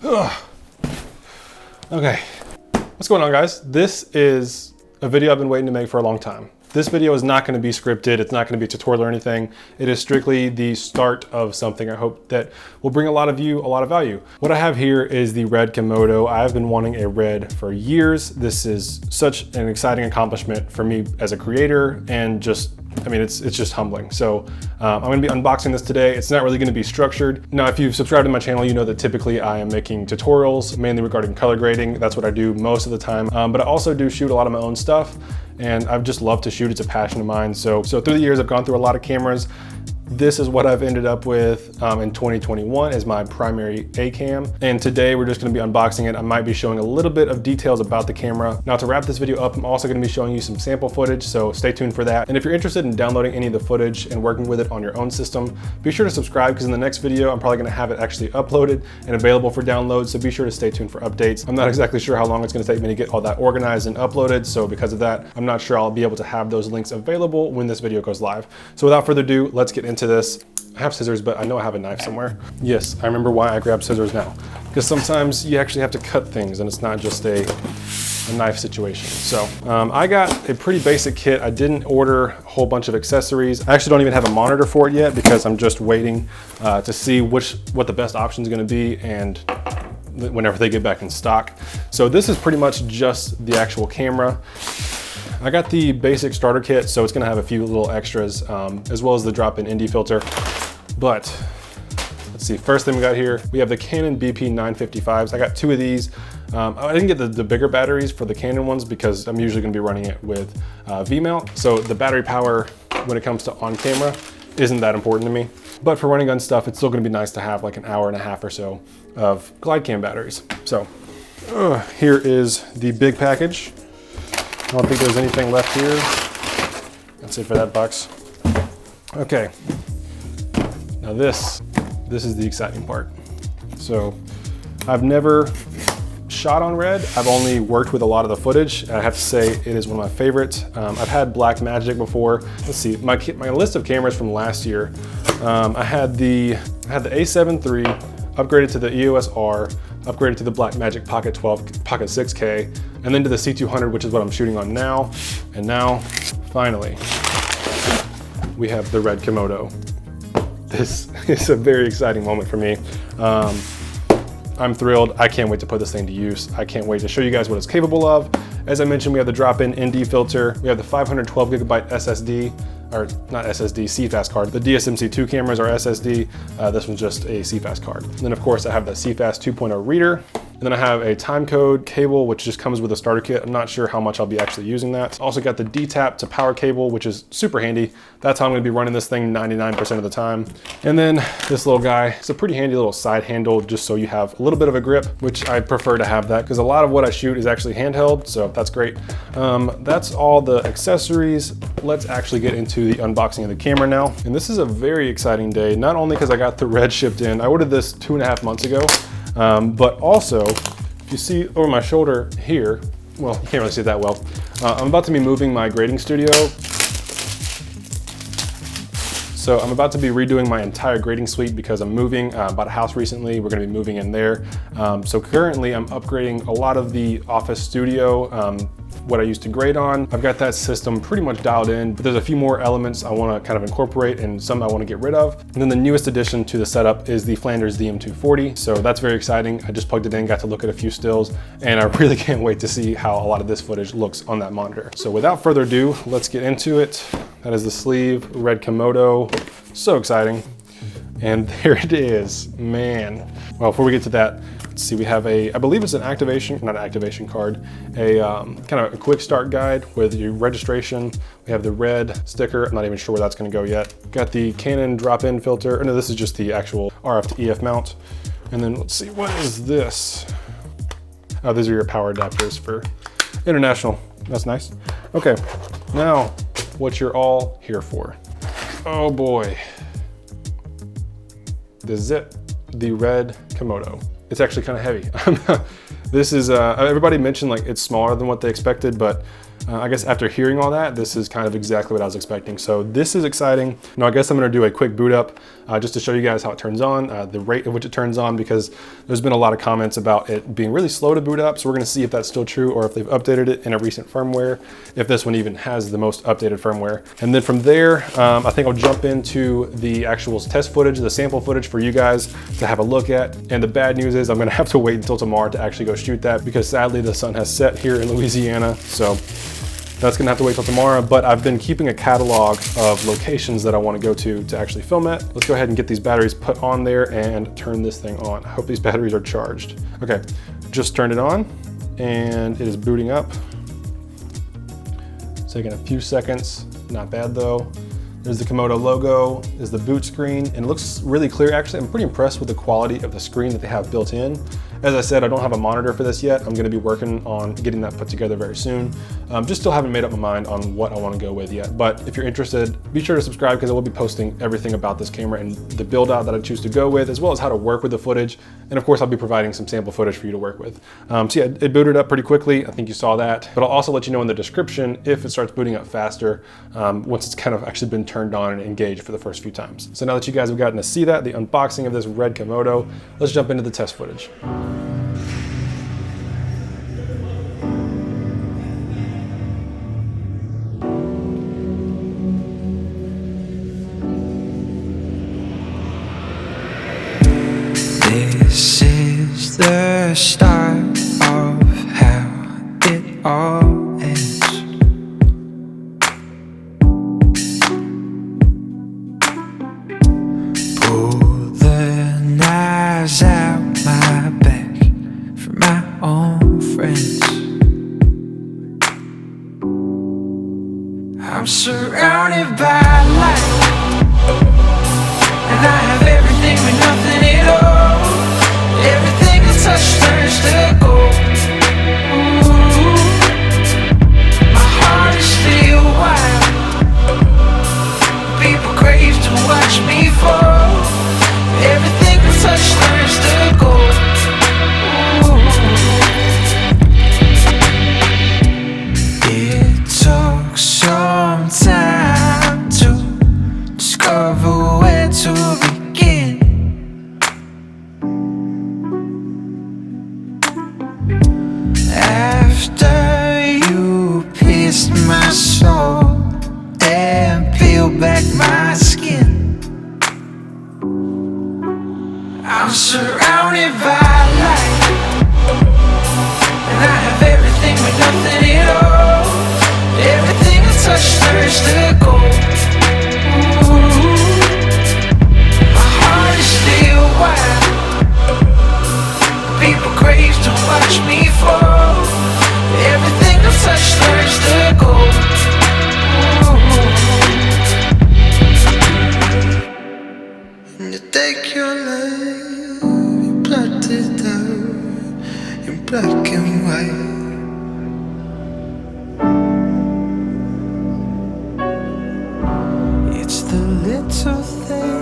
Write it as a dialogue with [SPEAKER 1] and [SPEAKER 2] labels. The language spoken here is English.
[SPEAKER 1] Ugh. Okay, what's going on, guys? This is a video I've been waiting to make for a long time. This video is not going to be scripted. It's not going to be a tutorial or anything. It is strictly the start of something I hope that will bring a lot of you a lot of value. What I have here is the red Komodo. I've been wanting a red for years. This is such an exciting accomplishment for me as a creator, and just, I mean, it's just humbling. So I'm gonna be unboxing this today. It's not really gonna be structured. Now, if you've subscribed to my channel, you know that typically I am making tutorials, mainly regarding color grading. That's what I do most of the time. But I also do shoot a lot of my own stuff, and I've just loved to shoot. It's a passion of mine. So through the years, I've gone through a lot of cameras. This is what I've ended up with in 2021 as my primary A cam. And today we're just gonna be unboxing it. I might be showing a little bit of details about the camera. Now, to wrap this video up, I'm also gonna be showing you some sample footage, so stay tuned for that. And if you're interested in downloading any of the footage and working with it on your own system, be sure to subscribe, because in the next video, I'm probably gonna have it actually uploaded and available for download. So be sure to stay tuned for updates. I'm not exactly sure how long it's gonna take me to get all that organized and uploaded. So because of that, I'm not sure I'll be able to have those links available when this video goes live. So without further ado, let's get into this. I have scissors, but I know I have a knife somewhere. Yes, I remember why I grabbed scissors now. Because sometimes you actually have to cut things and it's not just a knife situation. So I got a pretty basic kit. I didn't order a whole bunch of accessories. I actually don't even have a monitor for it yet, because I'm just waiting to see what the best option is gonna be, and whenever they get back in stock. So this is pretty much just the actual camera. I got the basic starter kit, so it's gonna have a few little extras, as well as the drop-in ND filter. But let's see, first thing we got here, we have the Canon BP 955s. I got two of these. I didn't get the bigger batteries for the Canon ones because I'm usually gonna be running it with V-mount. So the battery power when it comes to on camera isn't that important to me. But for running gun stuff, it's still gonna be nice to have like an hour and a half or so of glide cam batteries. So here is the big package. I don't think there's anything left here. That's it for that box. Okay. Now this is the exciting part. So I've never shot on red. I've only worked with a lot of the footage. I have to say it is one of my favorites. I've had Black Magic before. Let's see, my list of cameras from last year. I had the A7 III, upgraded to the EOS R, upgraded to the Black Magic Pocket 12, Pocket 6K, and then to the C200, which is what I'm shooting on now. And now, finally, we have the red Komodo. This is a very exciting moment for me. I'm thrilled. I can't wait to put this thing to use. I can't wait to show you guys what it's capable of. As I mentioned, we have the drop-in ND filter. We have the 512 gigabyte SSD, or not SSD, CFast card. The DSMC2 cameras are SSD. This one's just a CFast card. And then of course I have the CFast 2.0 reader. And then I have a time code cable, which just comes with a starter kit. I'm not sure how much I'll be actually using that. Also got the D-tap to power cable, which is super handy. That's how I'm gonna be running this thing 99% of the time. And then this little guy, it's a pretty handy little side handle, just so you have a little bit of a grip, which I prefer to have that, because a lot of what I shoot is actually handheld, so that's great. That's all the accessories. Let's actually get into the unboxing of the camera now. And this is a very exciting day, not only because I got the red shipped in. I ordered this 2.5 months ago. But also, if you see over my shoulder here, well, you can't really see it that well. I'm about to be moving my grading studio. So I'm about to be redoing my entire grading suite because I'm moving, bought a house recently. We're gonna be moving in there. So currently I'm upgrading a lot of the office studio, what I used to grade on. I've got that system pretty much dialed in, but there's a few more elements I want to kind of incorporate and some I want to get rid of. And then the newest addition to the setup is the Flanders DM240. So that's very exciting. I just plugged it in, got to look at a few stills, and I really can't wait to see how a lot of this footage looks on that monitor. So without further ado, let's get into it. That is the sleeve, red Komodo. So exciting. And there it is, man. Well, before we get to that, let's see, we have I believe it's an activation, not an activation card, kind of a quick start guide with your registration. We have the red sticker. I'm not even sure where that's gonna go yet. Got the Canon drop-in filter. Or no, this is just the actual RF to EF mount. And then let's see, what is this? Oh, these are your power adapters for international. That's nice. Okay, now what you're all here for. Oh boy. The Zip, the red Komodo. It's actually kind of heavy. This is, everybody mentioned like it's smaller than what they expected, but I guess after hearing all that, this is kind of exactly what I was expecting. So this is exciting. Now I guess I'm gonna do a quick boot up just to show you guys how it turns on, the rate at which it turns on, because there's been a lot of comments about it being really slow to boot up. So we're gonna see if that's still true or if they've updated it in a recent firmware, if this one even has the most updated firmware. And then from there, I think I'll jump into the actual test footage, the sample footage for you guys to have a look at. And the bad news is I'm gonna have to wait until tomorrow to actually go shoot that, because sadly the sun has set here in Louisiana. So that's gonna have to wait till tomorrow, but I've been keeping a catalog of locations that I wanna go to actually film at. Let's go ahead and get these batteries put on there and turn this thing on. I hope these batteries are charged. Okay, just turned it on and it is booting up. It's taking a few seconds, not bad though. There's the Komodo logo, there's the boot screen, and it looks really clear actually. I'm pretty impressed with the quality of the screen that they have built in. As I said, I don't have a monitor for this yet. I'm gonna be working on getting that put together very soon. Just still haven't made up my mind on what I wanna go with yet. But if you're interested, be sure to subscribe, because I will be posting everything about this camera and the build out that I choose to go with, as well as how to work with the footage. And of course, I'll be providing some sample footage for you to work with. So yeah, it booted up pretty quickly. I think you saw that, but I'll also let you know in the description if it starts booting up faster once it's kind of actually been turned on and engaged for the first few times. So now that you guys have gotten to see that, the unboxing of this red Komodo, let's jump into the test footage.
[SPEAKER 2] This is the start of how it all ends. Pull the knives out my back for my own friends. I'm surrounded by light, and I have everything but nothing at all. Everything I touch turns to gold. Ooh, my heart is still wild. People crave to watch me fall. Everything I touch turns to gold. Ooh. It took some time to discover where to begin. After you pierced my soul and peeled back my skin, I'm surrounded by light, and I have everything but nothing at all. Everything I touch turns to gold. Ooh, my heart is still wild. People crave to watch me fall. Everything I touch turns to gold. Ooh. And you take your life, you plot it out in black and white. It's the little things